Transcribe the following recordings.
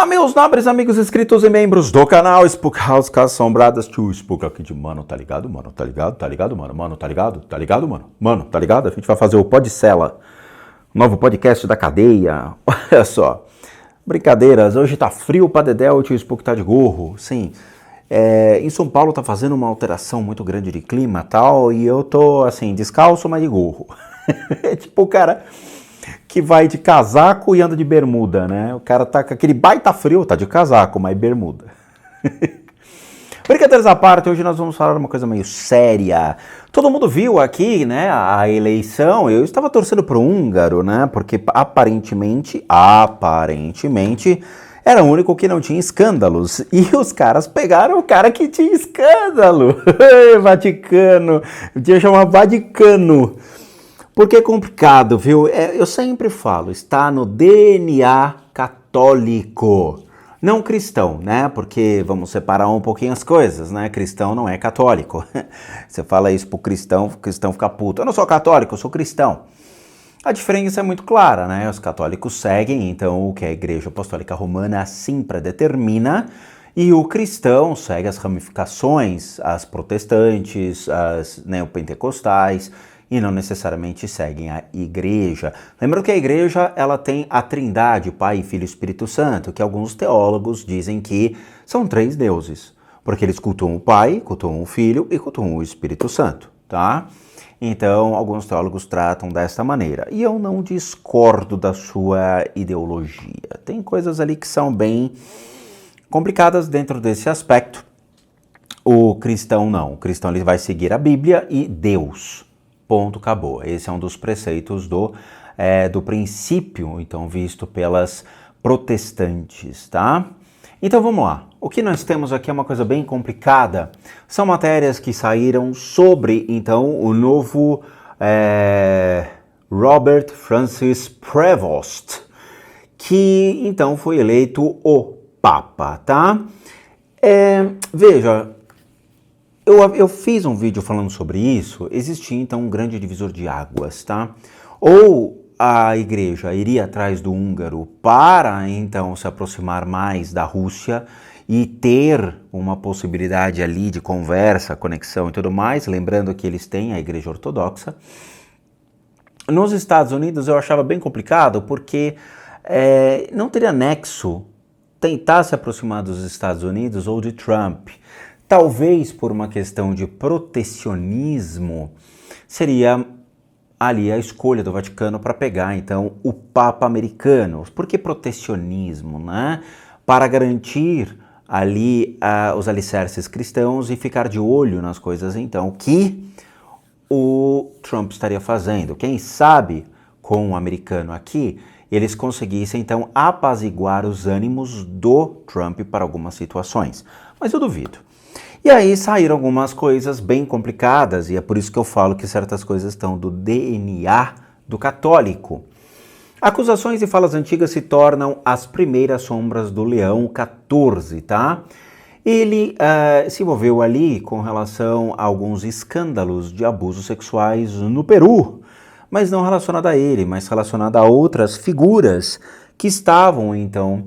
Meus nobres amigos inscritos e membros do canal Spook House Casas Assombradas, tio Spook aqui de mano, tá ligado, mano? Tá ligado, mano? Mano, tá ligado? Tá ligado, mano? Mano, tá ligado? A gente vai fazer o Podcela, novo podcast da cadeia. Olha só, brincadeiras, hoje tá frio pra dedéu, o tio Spook tá de gorro, sim. Em São Paulo tá fazendo uma alteração muito grande de clima e tal, e eu tô assim, descalço, mas de gorro. É tipo o cara que vai de casaco e anda de bermuda, né? O cara tá com aquele baita frio, tá de casaco, mas bermuda. Brincadeiras à parte, hoje nós vamos falar uma coisa meio séria. Todo mundo viu aqui, né, a eleição. Eu estava torcendo pro húngaro, né? Porque aparentemente, era o único que não tinha escândalos. E os caras pegaram o cara que tinha escândalo. Vaticano. Eu tinha chamado Vaticano. Porque é complicado, viu? Eu sempre falo, está no DNA católico, não cristão, né? Porque vamos separar um pouquinho as coisas, né? Cristão não é católico. Você fala isso pro cristão, o cristão fica puto. Eu não sou católico, eu sou cristão. A diferença é muito clara, né? Os católicos seguem, então, o que a Igreja Apostólica Romana assim predetermina, e o cristão segue as ramificações, as protestantes, as neopentecostais, e não necessariamente seguem a igreja. Lembrando que a igreja ela tem a trindade, Pai, Filho e Espírito Santo, que alguns teólogos dizem que são 3 deuses, porque eles cultuam o Pai, cultuam o Filho e cultuam o Espírito Santo, tá? Então, alguns teólogos tratam desta maneira. E eu não discordo da sua ideologia. Tem coisas ali que são bem complicadas dentro desse aspecto. O cristão não. O cristão ele vai seguir a Bíblia e Deus. Ponto, acabou. Esse é um dos preceitos do princípio, então, visto pelas protestantes, tá? Então, vamos lá. O que nós temos aqui é uma coisa bem complicada. São matérias que saíram sobre, então, o novo Robert Francis Prevost, que, então, foi eleito o Papa, tá? Veja... Eu fiz um vídeo falando sobre isso, existia então um grande divisor de águas, tá? Ou a igreja iria atrás do húngaro para então se aproximar mais da Rússia e ter uma possibilidade ali de conversa, conexão e tudo mais, lembrando que eles têm a igreja ortodoxa. Nos Estados Unidos eu achava bem complicado porque não teria nexo tentar se aproximar dos Estados Unidos ou de Trump. Talvez por uma questão de protecionismo, seria ali a escolha do Vaticano para pegar, então, o Papa americano. Por que protecionismo, né? Para garantir ali os alicerces cristãos e ficar de olho nas coisas, então, que o Trump estaria fazendo. Quem sabe, com o americano aqui, eles conseguissem, então, apaziguar os ânimos do Trump para algumas situações. Mas eu duvido. E aí saíram algumas coisas bem complicadas, e é por isso que eu falo que certas coisas estão do DNA do católico. Acusações e falas antigas se tornam as primeiras sombras do Leão XIV, tá? Ele se envolveu ali com relação a alguns escândalos de abusos sexuais no Peru, mas não relacionado a ele, mas relacionado a outras figuras que estavam, então,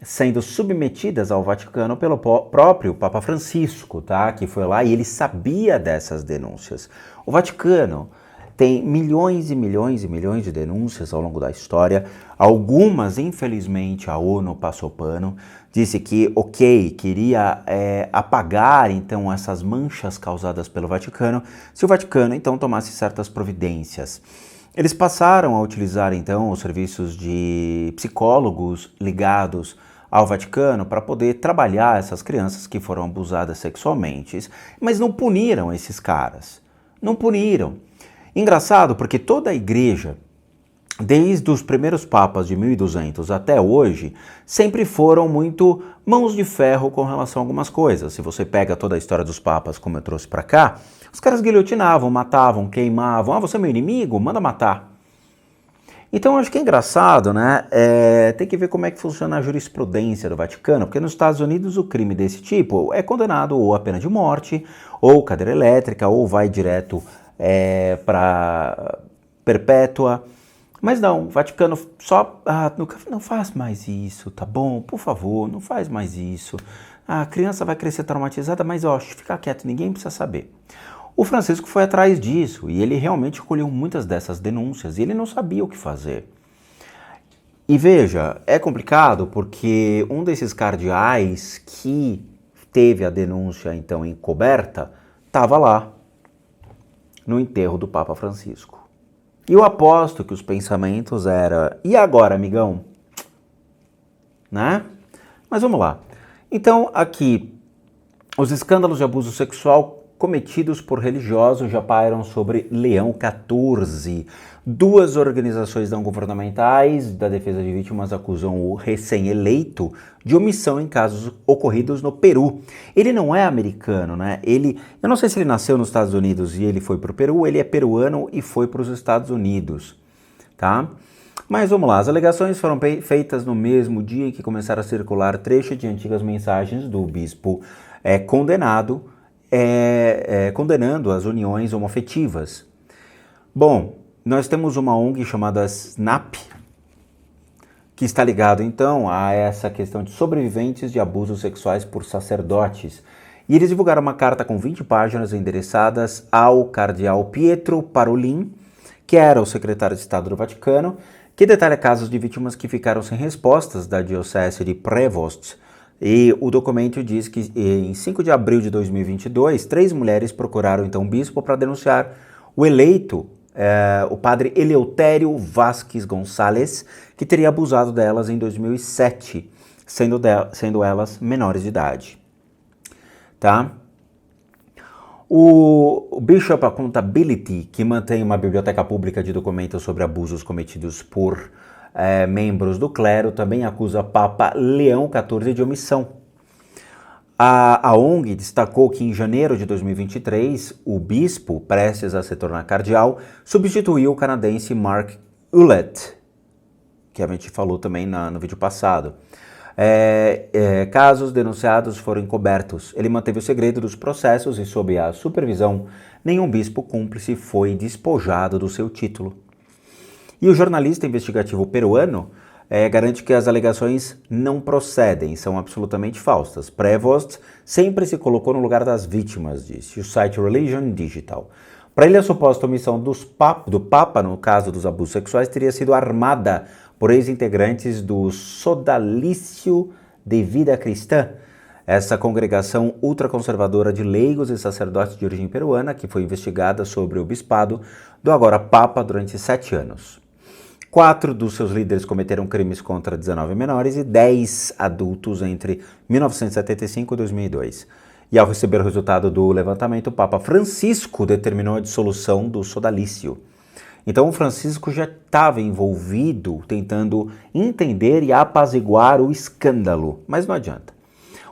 sendo submetidas ao Vaticano pelo próprio Papa Francisco, tá? Que foi lá e ele sabia dessas denúncias. O Vaticano tem milhões e milhões e milhões de denúncias ao longo da história. Algumas, infelizmente, a ONU passou pano, disse que, queria apagar, então, essas manchas causadas pelo Vaticano, se o Vaticano, então, tomasse certas providências. Eles passaram a utilizar, então, os serviços de psicólogos ligados ao Vaticano para poder trabalhar essas crianças que foram abusadas sexualmente, mas não puniram esses caras. Não puniram. Engraçado porque toda a igreja, desde os primeiros papas de 1200 até hoje, sempre foram muito mãos de ferro com relação a algumas coisas. Se você pega toda a história dos papas, como eu trouxe para cá, os caras guilhotinavam, matavam, queimavam. Ah, você é meu inimigo? Manda matar. Então eu acho que é engraçado, né? Tem que ver como é que funciona a jurisprudência do Vaticano, porque nos Estados Unidos o crime desse tipo é condenado ou a pena de morte, ou cadeira elétrica, ou vai direto para perpétua. Mas não, o Vaticano só, não faz mais isso, tá bom? Por favor, não faz mais isso. A criança vai crescer traumatizada, mas ó, fica quieto, ninguém precisa saber. O Francisco foi atrás disso e ele realmente colheu muitas dessas denúncias e ele não sabia o que fazer. E veja, é complicado porque um desses cardeais que teve a denúncia então encoberta estava lá no enterro do Papa Francisco. E eu aposto que os pensamentos eram: e agora, amigão? Né? Mas vamos lá. Então, aqui, os escândalos de abuso sexual cometidos por religiosos já pairam sobre Leão XIV. Duas organizações não governamentais da defesa de vítimas acusam o recém-eleito de omissão em casos ocorridos no Peru. Ele não é americano, né? Eu não sei se ele nasceu nos Estados Unidos e ele foi para o Peru, ele é peruano e foi para os Estados Unidos, tá? Mas vamos lá, as alegações foram feitas no mesmo dia em que começaram a circular trechos de antigas mensagens do bispo condenando as uniões homoafetivas. Bom, nós temos uma ONG chamada SNAP, que está ligado então a essa questão de sobreviventes de abusos sexuais por sacerdotes. E eles divulgaram uma carta com 20 páginas endereçadas ao cardeal Pietro Parolin, que era o secretário de Estado do Vaticano, que detalha casos de vítimas que ficaram sem respostas da diocese de Prevost. E o documento diz que em 5 de abril de 2022, 3 mulheres procuraram então o bispo para denunciar o eleito, o padre Eleutério Vasques Gonçalves, que teria abusado delas em 2007, sendo elas menores de idade. Tá? O Bishop Accountability, que mantém uma biblioteca pública de documentos sobre abusos cometidos por membros do clero, também acusa Papa Leão XIV de omissão. A ONG destacou que em janeiro de 2023, o bispo, prestes a se tornar cardeal, substituiu o canadense Mark Ullett, que a gente falou também no vídeo passado. Casos denunciados foram encobertos. Ele manteve o segredo dos processos e, sob a supervisão, nenhum bispo cúmplice foi despojado do seu título. E o jornalista investigativo peruano garante que as alegações não procedem, são absolutamente falsas. Prevost sempre se colocou no lugar das vítimas, disse o site Religion Digital. Para ele, a suposta omissão do Papa, no caso dos abusos sexuais, teria sido armada por ex-integrantes do Sodalício de Vida Cristã, essa congregação ultraconservadora de leigos e sacerdotes de origem peruana, que foi investigada sobre o bispado do agora Papa durante 7 anos. 4 dos seus líderes cometeram crimes contra 19 menores e 10 adultos entre 1975 e 2002. E ao receber o resultado do levantamento, o Papa Francisco determinou a dissolução do Sodalício. Então o Francisco já estava envolvido tentando entender e apaziguar o escândalo, mas não adianta.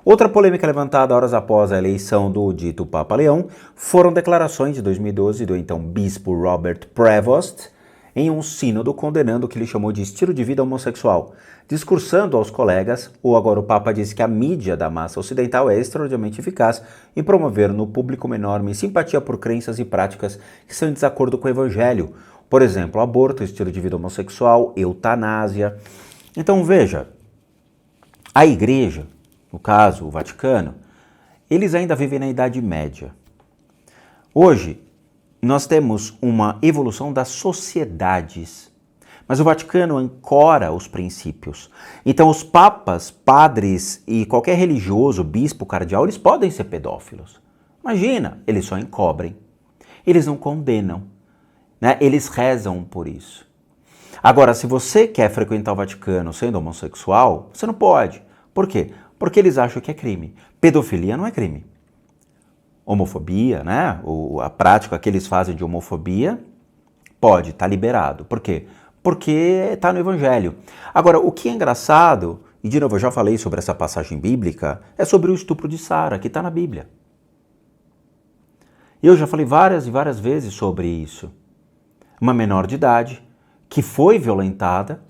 Outra polêmica levantada horas após a eleição do dito Papa Leão foram declarações de 2012 do então bispo Robert Prevost em um sínodo condenando o que ele chamou de estilo de vida homossexual. Discursando aos colegas, agora o Papa disse que a mídia da massa ocidental é extraordinariamente eficaz em promover no público uma enorme simpatia por crenças e práticas que são em desacordo com o Evangelho. Por exemplo, aborto, estilo de vida homossexual, eutanásia. Então veja, a igreja, no caso o Vaticano, eles ainda vivem na Idade Média. Hoje, nós temos uma evolução das sociedades, mas o Vaticano ancora os princípios. Então os papas, padres e qualquer religioso, bispo, cardeal, eles podem ser pedófilos. Imagina, eles só encobrem, eles não condenam, né? Eles rezam por isso. Agora, se você quer frequentar o Vaticano sendo homossexual, você não pode. Por quê? Porque eles acham que é crime. Pedofilia não é crime. Homofobia, né? A prática que eles fazem de homofobia pode, tá liberado. Por quê? Porque está no Evangelho. Agora, o que é engraçado, e de novo eu já falei sobre essa passagem bíblica, é sobre o estupro de Sara, que está na Bíblia. Eu já falei várias e várias vezes sobre isso. Uma menor de idade que foi violentada,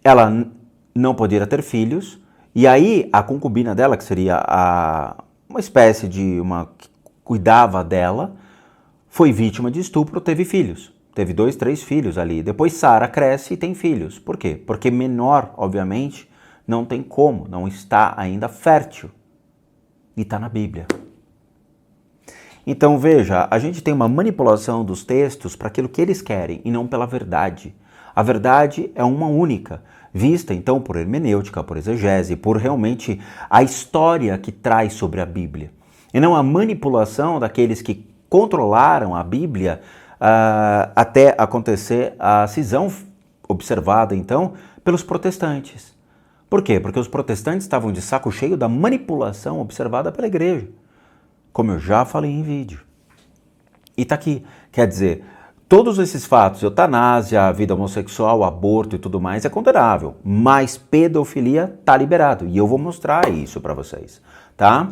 ela não poderia ter filhos, e aí a concubina dela, que seria uma espécie de uma que cuidava dela, foi vítima de estupro, teve filhos. teve 2, 3 filhos ali. Depois Sara cresce e tem filhos. Por quê? Porque menor, obviamente, não tem como, não está ainda fértil. E está na Bíblia. Então veja, a gente tem uma manipulação dos textos para aquilo que eles querem e não pela verdade. A verdade é uma única, vista então por hermenêutica, por exegese, por realmente a história que traz sobre a Bíblia. E não a manipulação daqueles que controlaram a Bíblia até acontecer a cisão observada então pelos protestantes. Por quê? Porque os protestantes estavam de saco cheio da manipulação observada pela igreja, como eu já falei em vídeo. E tá aqui, quer dizer, todos esses fatos, eutanásia, a vida homossexual, aborto e tudo mais é condenável, mas pedofilia tá liberado e eu vou mostrar isso para vocês, tá?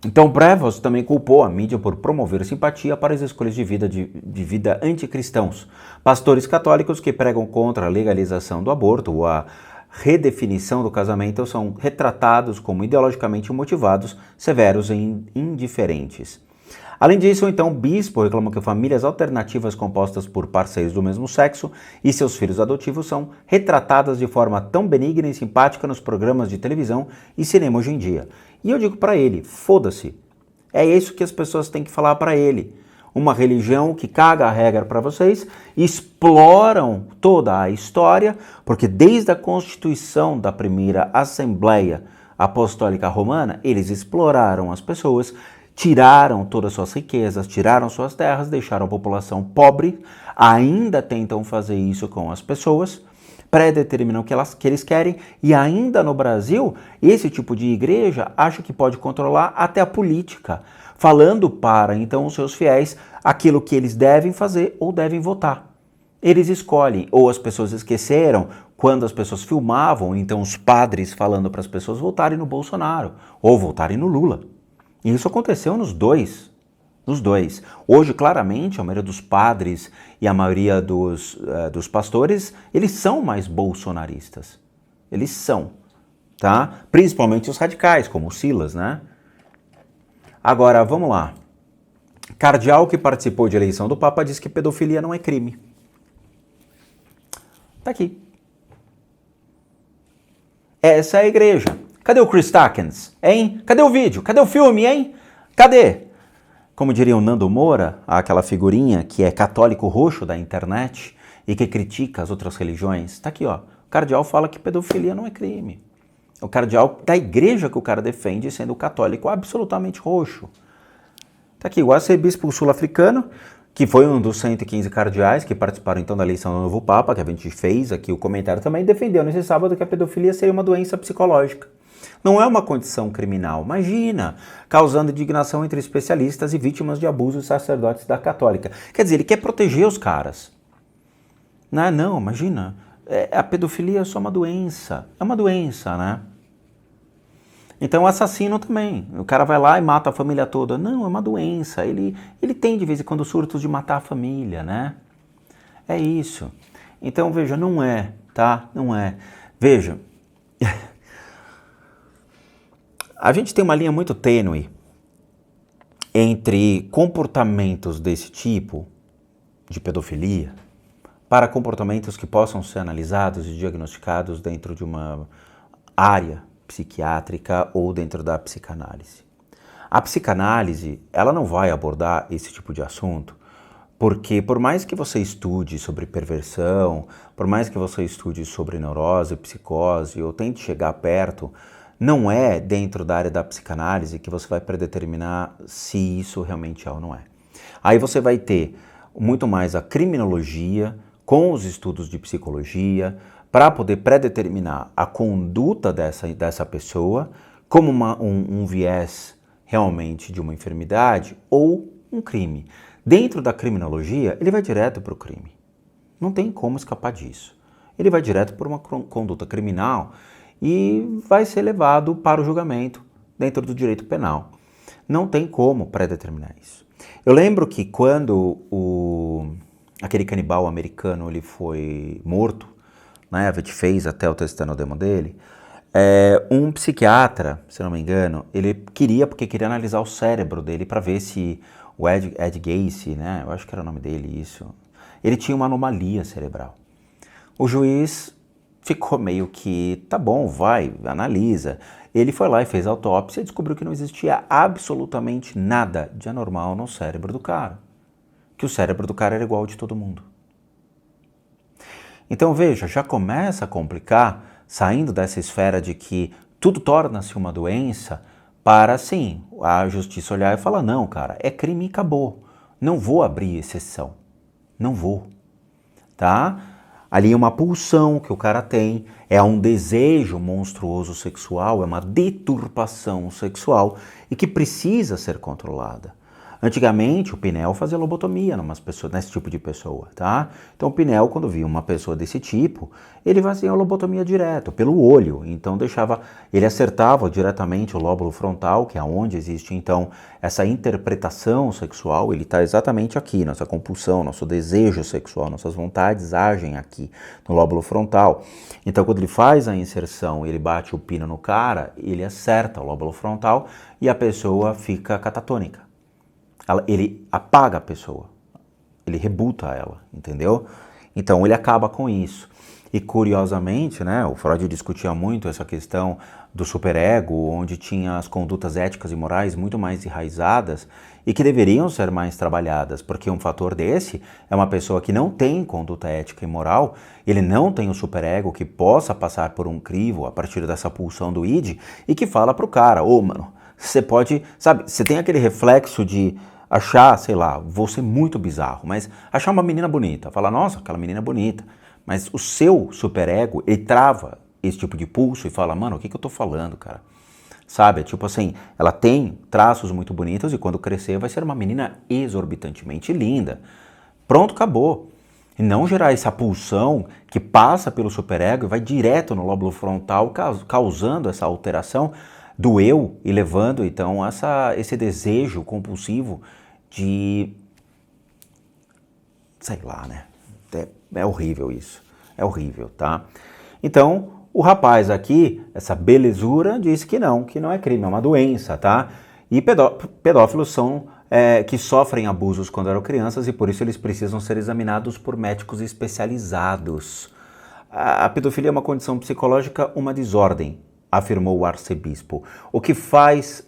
Então Prevost também culpou a mídia por promover simpatia para as escolhas de vida anticristãos. Pastores católicos que pregam contra a legalização do aborto ou a redefinição do casamento são retratados como ideologicamente motivados, severos e indiferentes. Além disso, então, o bispo reclamou que famílias alternativas compostas por parceiros do mesmo sexo e seus filhos adotivos são retratadas de forma tão benigna e simpática nos programas de televisão e cinema hoje em dia. E eu digo para ele, foda-se. É isso que as pessoas têm que falar para ele. Uma religião que caga a regra para vocês, exploram toda a história, porque desde a constituição da primeira Assembleia Apostólica Romana, eles exploraram as pessoas, tiraram todas as suas riquezas, tiraram suas terras, deixaram a população pobre, ainda tentam fazer isso com as pessoas, predeterminam o que eles querem, e ainda no Brasil, esse tipo de igreja acha que pode controlar até a política, falando para, então, os seus fiéis aquilo que eles devem fazer ou devem votar. Eles escolhem, ou as pessoas esqueceram, quando as pessoas filmavam, então, os padres falando para as pessoas votarem no Bolsonaro, ou votarem no Lula. E isso aconteceu nos dois. Hoje, claramente, a maioria dos padres e a maioria dos pastores, eles são mais bolsonaristas. Eles são, tá? Principalmente os radicais, como o Silas, né? Agora, vamos lá. Cardeal que participou de eleição do Papa diz que pedofilia não é crime. Tá aqui. Essa é a igreja. Cadê o Chris Takens, hein? Cadê o vídeo? Cadê o filme, hein? Cadê? Como diria o Nando Moura, aquela figurinha que é católico roxo da internet e que critica as outras religiões. Tá aqui, ó. O cardeal fala que pedofilia não é crime. O cardeal da igreja que o cara defende, sendo católico absolutamente roxo. Tá aqui, o arcebispo sul-africano, que foi um dos 115 cardeais que participaram então da eleição do novo Papa, que a gente fez aqui o comentário também, defendeu nesse sábado que a pedofilia seria uma doença psicológica. Não é uma condição criminal, imagina, causando indignação entre especialistas e vítimas de abusos sacerdotes da católica. Quer dizer, ele quer proteger os caras. Não, imagina, a pedofilia é só uma doença, né? Então assassino também, o cara vai lá e mata a família toda. Não, é uma doença, ele tem de vez em quando surtos de matar a família, né? É isso. Então veja, não é, tá? Não é. Veja, a gente tem uma linha muito tênue entre comportamentos desse tipo, de pedofilia, para comportamentos que possam ser analisados e diagnosticados dentro de uma área psiquiátrica ou dentro da psicanálise. A psicanálise, ela não vai abordar esse tipo de assunto, porque por mais que você estude sobre perversão, por mais que você estude sobre neurose, psicose, ou tente chegar perto, não é dentro da área da psicanálise que você vai predeterminar se isso realmente é ou não é. Aí você vai ter muito mais a criminologia com os estudos de psicologia, para poder predeterminar a conduta dessa pessoa como um viés realmente de uma enfermidade ou um crime. Dentro da criminologia, ele vai direto para o crime. Não tem como escapar disso. Ele vai direto por uma conduta criminal e vai ser levado para o julgamento dentro do direito penal. Não tem como predeterminar isso. Eu lembro que quando aquele canibal americano ele foi morto, né, a gente fez até o testemunho dele, um psiquiatra, se não me engano, ele queria, porque queria analisar o cérebro dele para ver se o Ed Gacy, né? Eu acho que era o nome dele, isso. Ele tinha uma anomalia cerebral. O juiz ficou meio que, tá bom, vai, analisa. Ele foi lá e fez a autópsia e descobriu que não existia absolutamente nada de anormal no cérebro do cara. Que o cérebro do cara era igual ao de todo mundo. Então veja, já começa a complicar, saindo dessa esfera de que tudo torna-se uma doença, para sim, a justiça olhar e falar, não, cara, é crime e acabou. Não vou abrir exceção. Não vou. Tá? Ali é uma pulsão que o cara tem, é um desejo monstruoso sexual, é uma deturpação sexual e que precisa ser controlada. Antigamente, o Pinel fazia lobotomia nesse tipo de pessoa, tá? Então, o Pinel, quando via uma pessoa desse tipo, ele fazia a lobotomia direto, pelo olho. Então, ele acertava diretamente o lóbulo frontal, que é onde existe, então, essa interpretação sexual. Ele está exatamente aqui, nossa compulsão, nosso desejo sexual, nossas vontades agem aqui, no lóbulo frontal. Então, quando ele faz a inserção, ele bate o pino no cara, ele acerta o lóbulo frontal e a pessoa fica catatônica. Ele apaga a pessoa, ele rebuta ela, entendeu? Então ele acaba com isso. E curiosamente, né, o Freud discutia muito essa questão do superego, onde tinha as condutas éticas e morais muito mais enraizadas e que deveriam ser mais trabalhadas, porque um fator desse é uma pessoa que não tem conduta ética e moral, ele não tem o superego que possa passar por um crivo a partir dessa pulsão do id e que fala pro cara, mano, você pode, sabe, você tem aquele reflexo de achar, sei lá, vou ser muito bizarro, mas achar uma menina bonita, falar, nossa, aquela menina é bonita, mas o seu superego, ele trava esse tipo de pulso e fala, mano, o que eu tô falando, cara? Sabe, tipo assim, ela tem traços muito bonitos e quando crescer vai ser uma menina exorbitantemente linda. Pronto, acabou. E não gerar essa pulsão que passa pelo superego e vai direto no lóbulo frontal, causando essa alteração do eu e levando, então, esse desejo compulsivo de, sei lá, né? É horrível isso. É horrível, tá? Então, o rapaz aqui, essa belezura, disse que não é crime, é uma doença, tá? E pedófilos são que sofrem abusos quando eram crianças e por isso eles precisam ser examinados por médicos especializados. A pedofilia é uma condição psicológica, uma desordem, afirmou o arcebispo. O que faz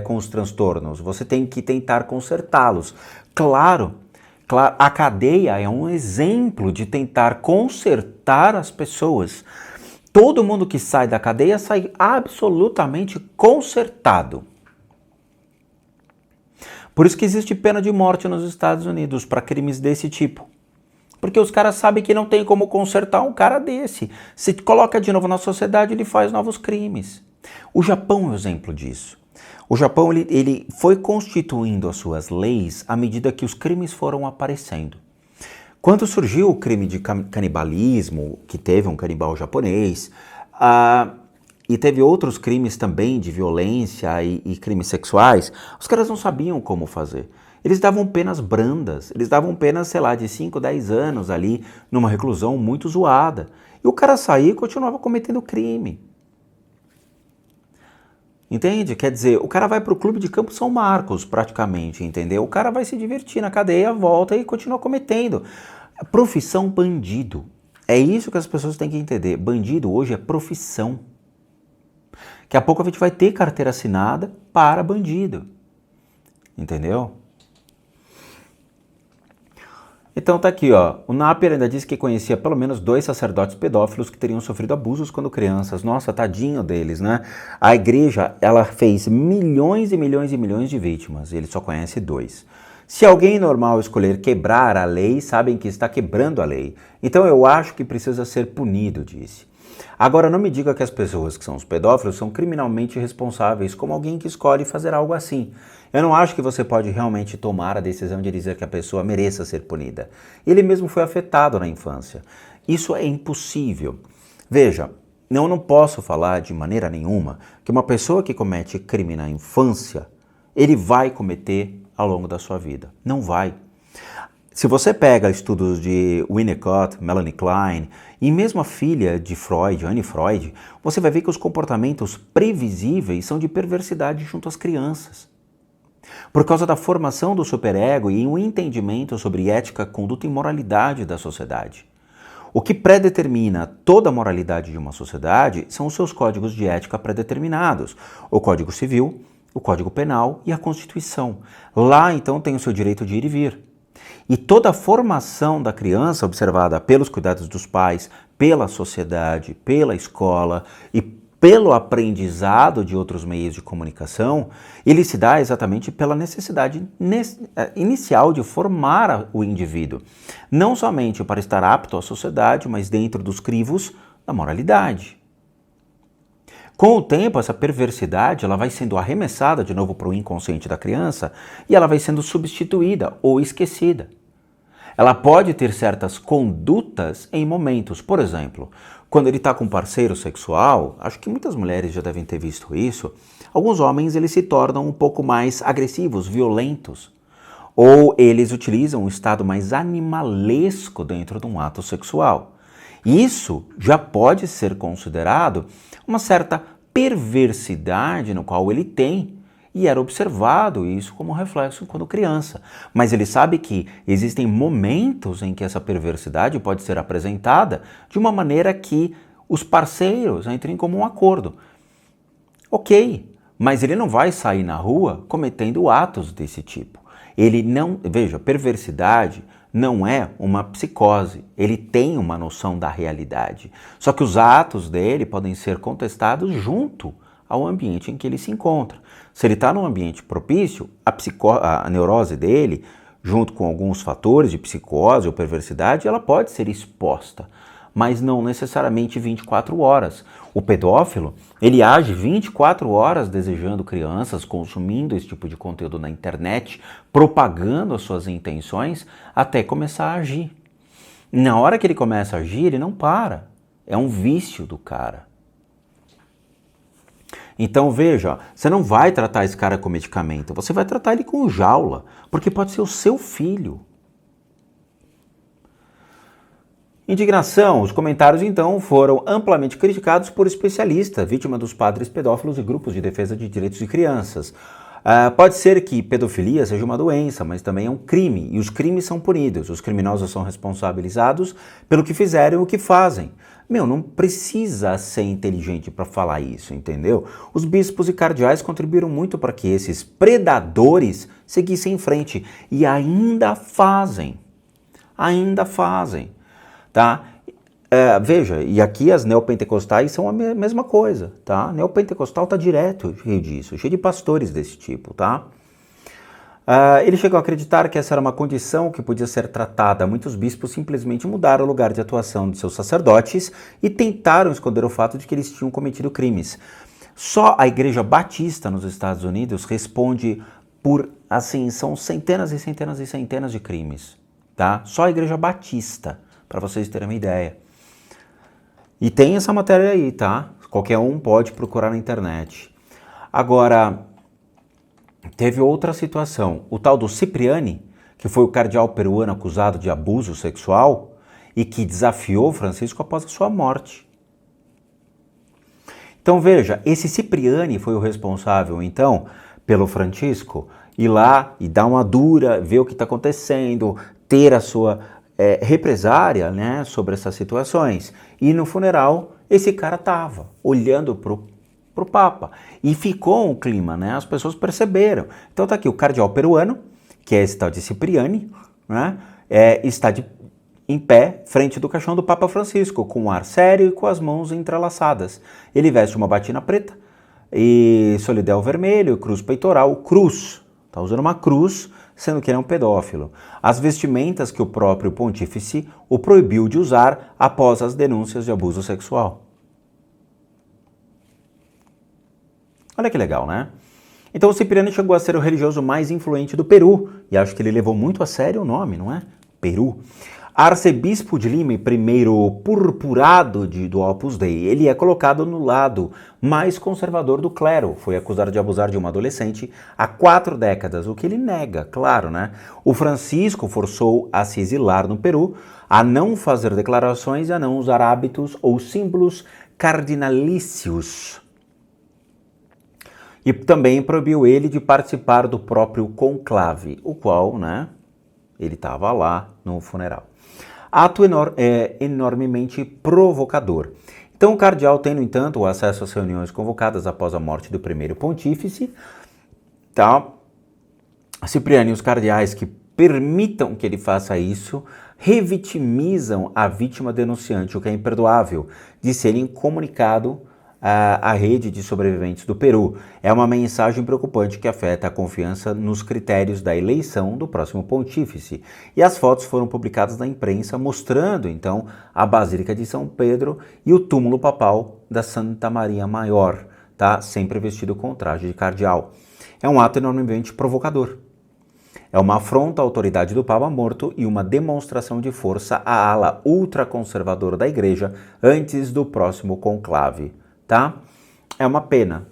com os transtornos? Você tem que tentar consertá-los. Claro, a cadeia é um exemplo de tentar consertar as pessoas. Todo mundo que sai da cadeia sai absolutamente consertado. Por isso que existe pena de morte nos Estados Unidos para crimes desse tipo. Porque os caras sabem que não tem como consertar um cara desse. Se coloca de novo na sociedade, ele faz novos crimes. O Japão é um exemplo disso. O Japão ele foi constituindo as suas leis à medida que os crimes foram aparecendo. Quando surgiu o crime de canibalismo, que teve um canibal japonês, e teve outros crimes também de violência e crimes sexuais, os caras não sabiam como fazer. Eles davam penas brandas, eles davam penas, sei lá, de 5, 10 anos ali, numa reclusão muito zoada. E o cara saía e continuava cometendo crime. Entende? Quer dizer, o cara vai pro clube de Campo São Marcos, praticamente, entendeu? O cara vai se divertir na cadeia, volta e continua cometendo. Profissão bandido. É isso que as pessoas têm que entender. Bandido hoje é profissão. Daqui a pouco a gente vai ter carteira assinada para bandido. Entendeu? Então tá aqui, ó. O Napier ainda disse que conhecia pelo menos 2 sacerdotes pedófilos que teriam sofrido abusos quando crianças. Nossa, tadinho deles, né? A igreja, ela fez milhões e milhões e milhões de vítimas. E ele só conhece 2. Se alguém normal escolher quebrar a lei, sabem que está quebrando a lei. Então eu acho que precisa ser punido, disse. Agora, não me diga que as pessoas que são os pedófilos são criminalmente responsáveis, como alguém que escolhe fazer algo assim. Eu não acho que você pode realmente tomar a decisão de dizer que a pessoa mereça ser punida. Ele mesmo foi afetado na infância. Isso é impossível. Veja, eu não posso falar de maneira nenhuma que uma pessoa que comete crime na infância, ele vai cometer ao longo da sua vida. Não vai. Se você pega estudos de Winnicott, Melanie Klein e mesmo a filha de Freud, Anne Freud, você vai ver que os comportamentos previsíveis são de perversidade junto às crianças. por causa da formação do superego e um entendimento sobre ética, conduta e moralidade da sociedade. O que predetermina toda a moralidade de uma sociedade são os seus códigos de ética predeterminados, o Código Civil, o Código Penal e a Constituição. Lá, então, tem o seu direito de ir e vir. E toda a formação da criança, observada pelos cuidados dos pais, pela sociedade, pela escola e pelo aprendizado de outros meios de comunicação, ele se dá exatamente pela necessidade inicial de formar o indivíduo. Não somente para estar apto à sociedade, mas dentro dos crivos da moralidade. Com o tempo, essa perversidade ela vai sendo arremessada de novo para o inconsciente da criança e ela vai sendo substituída ou esquecida. Ela pode ter certas condutas em momentos, por exemplo, quando ele está com um parceiro sexual, acho que muitas mulheres já devem ter visto isso, alguns homens eles se tornam um pouco mais agressivos, violentos, ou eles utilizam um estado mais animalesco dentro de um ato sexual. Isso já pode ser considerado uma certa perversidade no qual ele tem, e era observado isso como reflexo quando criança. Mas ele sabe que existem momentos em que essa perversidade pode ser apresentada de uma maneira que os parceiros entrem em comum acordo. Ok, mas ele não vai sair na rua cometendo atos desse tipo. Ele não, veja, perversidade não é uma psicose, ele tem uma noção da realidade. Só que os atos dele podem ser contestados junto ao ambiente em que ele se encontra. Se ele está num ambiente propício, a neurose dele, junto com alguns fatores de psicose ou perversidade, ela pode ser exposta, mas não necessariamente 24 horas. O pedófilo, ele age 24 horas desejando crianças, consumindo esse tipo de conteúdo na internet, propagando as suas intenções, até começar a agir. Na hora que ele começa a agir, ele não para. É um vício do cara. Então veja, você não vai tratar esse cara com medicamento, você vai tratar ele com jaula, porque pode ser o seu filho. Indignação. Os comentários, então, foram amplamente criticados por especialistas, vítima dos padres pedófilos e grupos de defesa de direitos de crianças. Pode ser que pedofilia seja uma doença, mas também é um crime, e os crimes são punidos. Os criminosos são responsabilizados pelo que fizeram e o que fazem. Não precisa ser inteligente para falar isso, entendeu? Os bispos e cardeais contribuíram muito para que esses predadores seguissem em frente, e ainda fazem. Tá? Veja, e aqui as neopentecostais são a mesma coisa, tá? Neopentecostal tá direto cheio disso, cheio de pastores desse tipo, tá? Ele chegou a acreditar que essa era uma condição que podia ser tratada. Muitos bispos simplesmente mudaram o lugar de atuação de seus sacerdotes e tentaram esconder o fato de que eles tinham cometido crimes. Só a Igreja Batista nos Estados Unidos responde por, assim, são centenas e centenas e centenas de crimes, tá? Só a Igreja Batista, para vocês terem uma ideia. E tem essa matéria aí, tá? Qualquer um pode procurar na internet. Agora, teve outra situação. O tal do Cipriani, que foi o cardeal peruano acusado de abuso sexual e que desafiou Francisco após a sua morte. Então veja, esse Cipriani foi o responsável, então, pelo Francisco ir lá e dar uma dura, ver o que está acontecendo, ter a sua represária, né, sobre essas situações. E no funeral, esse cara estava olhando pro Papa. E ficou um clima, né? As pessoas perceberam. Então tá aqui o cardeal peruano, que é esse tal de Cipriani, né? Está em pé, frente do caixão do Papa Francisco, com um ar sério e com as mãos entrelaçadas. Ele veste uma batina preta e solidel vermelho, cruz peitoral, cruz. Tá usando uma cruz, sendo que ele é um pedófilo. As vestimentas que o próprio pontífice o proibiu de usar após as denúncias de abuso sexual. Olha que legal, né? Então o Cipriano chegou a ser o religioso mais influente do Peru, e acho que ele levou muito a sério o nome, não é? Peru. Arcebispo de Lima e primeiro purpurado do Opus Dei, ele é colocado no lado mais conservador do clero. Foi acusado de abusar de uma adolescente há 4 décadas, o que ele nega, claro, né? O Francisco forçou a se exilar no Peru, a não fazer declarações e a não usar hábitos ou símbolos cardinalícios. E também proibiu ele de participar do próprio conclave, o qual, né, ele estava lá no funeral. Ato enormemente provocador. Então o cardeal tem, no entanto, o acesso às reuniões convocadas após a morte do primeiro pontífice, tá? Cipriano e os cardeais que permitam que ele faça isso revitimizam a vítima denunciante, o que é imperdoável, de serem comunicado à rede de sobreviventes do Peru. É uma mensagem preocupante que afeta a confiança nos critérios da eleição do próximo pontífice. E as fotos foram publicadas na imprensa mostrando, então, a Basílica de São Pedro e o túmulo papal da Santa Maria Maior, tá? Sempre vestido com traje de cardeal. É um ato enormemente provocador. É uma afronta à autoridade do Papa morto e uma demonstração de força à ala ultraconservadora da Igreja antes do próximo conclave, tá? É uma pena.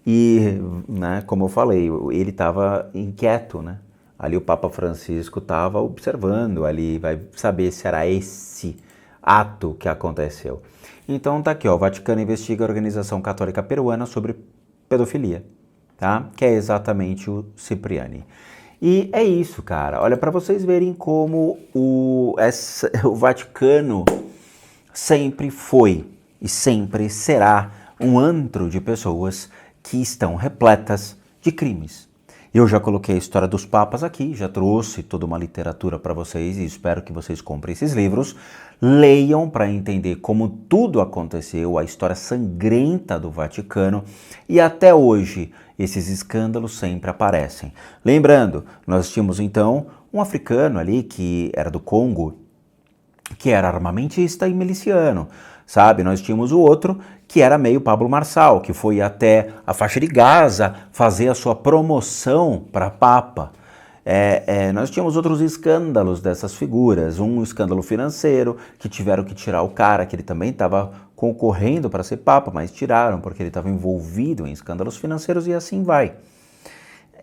E, né, como eu falei, ele estava inquieto, né? Ali o Papa Francisco estava observando ali, vai saber se era esse ato que aconteceu. Então tá aqui, ó, o Vaticano investiga a Organização Católica Peruana sobre pedofilia, tá? Que é exatamente o Cipriani. E é isso, cara. Olha, para vocês verem como o Vaticano sempre foi e sempre será um antro de pessoas que estão repletas de crimes. Eu já coloquei a história dos papas aqui, já trouxe toda uma literatura para vocês e espero que vocês comprem esses livros. Leiam para entender como tudo aconteceu, a história sangrenta do Vaticano e até hoje esses escândalos sempre aparecem. Lembrando, nós tínhamos então um africano ali que era do Congo, que era armamentista e miliciano, sabe? Nós tínhamos o outro que era meio Pablo Marçal, que foi até a faixa de Gaza fazer a sua promoção para Papa. Nós tínhamos outros escândalos dessas figuras, um escândalo financeiro, que tiveram que tirar o cara, que ele também estava concorrendo para ser Papa, mas tiraram porque ele estava envolvido em escândalos financeiros e assim vai.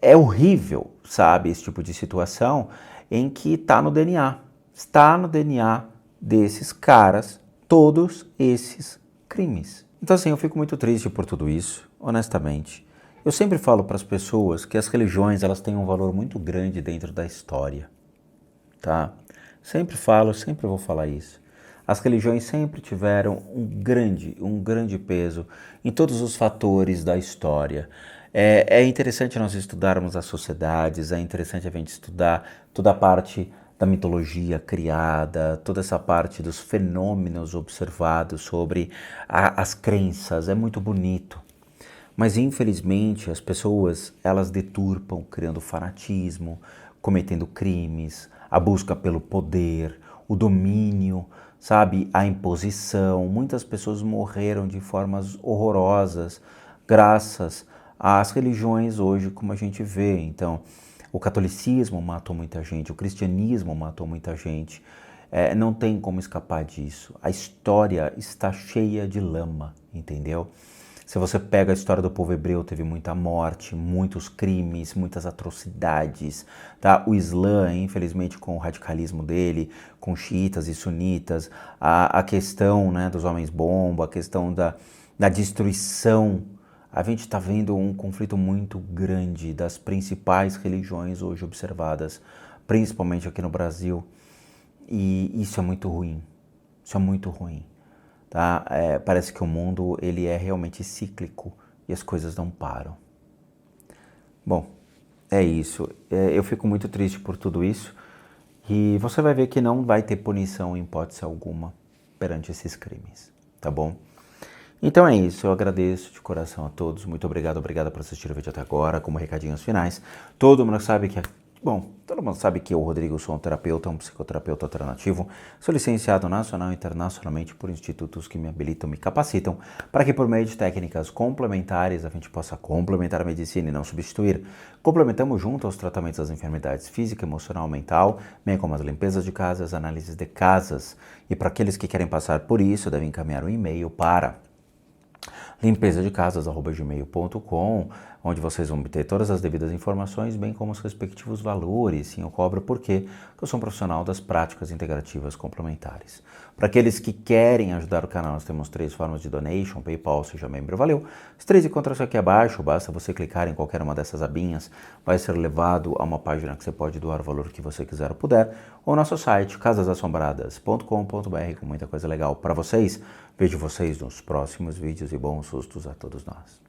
É horrível, sabe, esse tipo de situação em que está no DNA desses caras, todos esses crimes. Então assim, eu fico muito triste por tudo isso, honestamente. Eu sempre falo para as pessoas que as religiões elas têm um valor muito grande dentro da história, tá? Sempre falo, sempre vou falar isso. As religiões sempre tiveram um grande peso em todos os fatores da história. É interessante nós estudarmos as sociedades, é interessante a gente estudar toda a parte da mitologia criada, toda essa parte dos fenômenos observados sobre as crenças, é muito bonito. Mas infelizmente as pessoas, elas deturpam, criando fanatismo, cometendo crimes, a busca pelo poder, o domínio, sabe, a imposição. Muitas pessoas morreram de formas horrorosas graças às religiões hoje, como a gente vê. Então, o catolicismo matou muita gente, o cristianismo matou muita gente. Não tem como escapar disso. A história está cheia de lama, entendeu? Se você pega a história do povo hebreu, teve muita morte, muitos crimes, muitas atrocidades, tá? O Islã, infelizmente, com o radicalismo dele, com xiitas e sunitas, a questão, né, dos homens-bomba, a questão da destruição. A gente está vendo um conflito muito grande das principais religiões hoje observadas, principalmente aqui no Brasil, e isso é muito ruim, isso é muito ruim. Tá? Parece que o mundo ele é realmente cíclico e as coisas não param. Bom, é isso. Eu fico muito triste por tudo isso e você vai ver que não vai ter punição em hipótese alguma perante esses crimes, tá bom? Então é isso, eu agradeço de coração a todos, muito obrigado por assistir o vídeo até agora, como recadinhos finais. Todo mundo sabe que eu, Rodrigo, sou um terapeuta, um psicoterapeuta alternativo. Sou licenciado nacional e internacionalmente por institutos que me habilitam, me capacitam, para que por meio de técnicas complementares a gente possa complementar a medicina e não substituir. Complementamos junto aos tratamentos das enfermidades física, emocional, mental, bem como as limpezas de casas, análises de casas. E para aqueles que querem passar por isso, devem encaminhar um e-mail para limpezadecasas@gmail.com, onde vocês vão obter todas as devidas informações, bem como os respectivos valores. Sim, eu cobro porque eu sou um profissional das práticas integrativas complementares. Para aqueles que querem ajudar o canal, nós temos 3 formas de donation: PayPal, seja membro, valeu. As 3 encontram-se aqui abaixo, basta você clicar em qualquer uma dessas abinhas, vai ser levado a uma página que você pode doar o valor que você quiser ou puder, ou nosso site, casasassombradas.com.br, com muita coisa legal para vocês. Vejo vocês nos próximos vídeos e bons sustos a todos nós.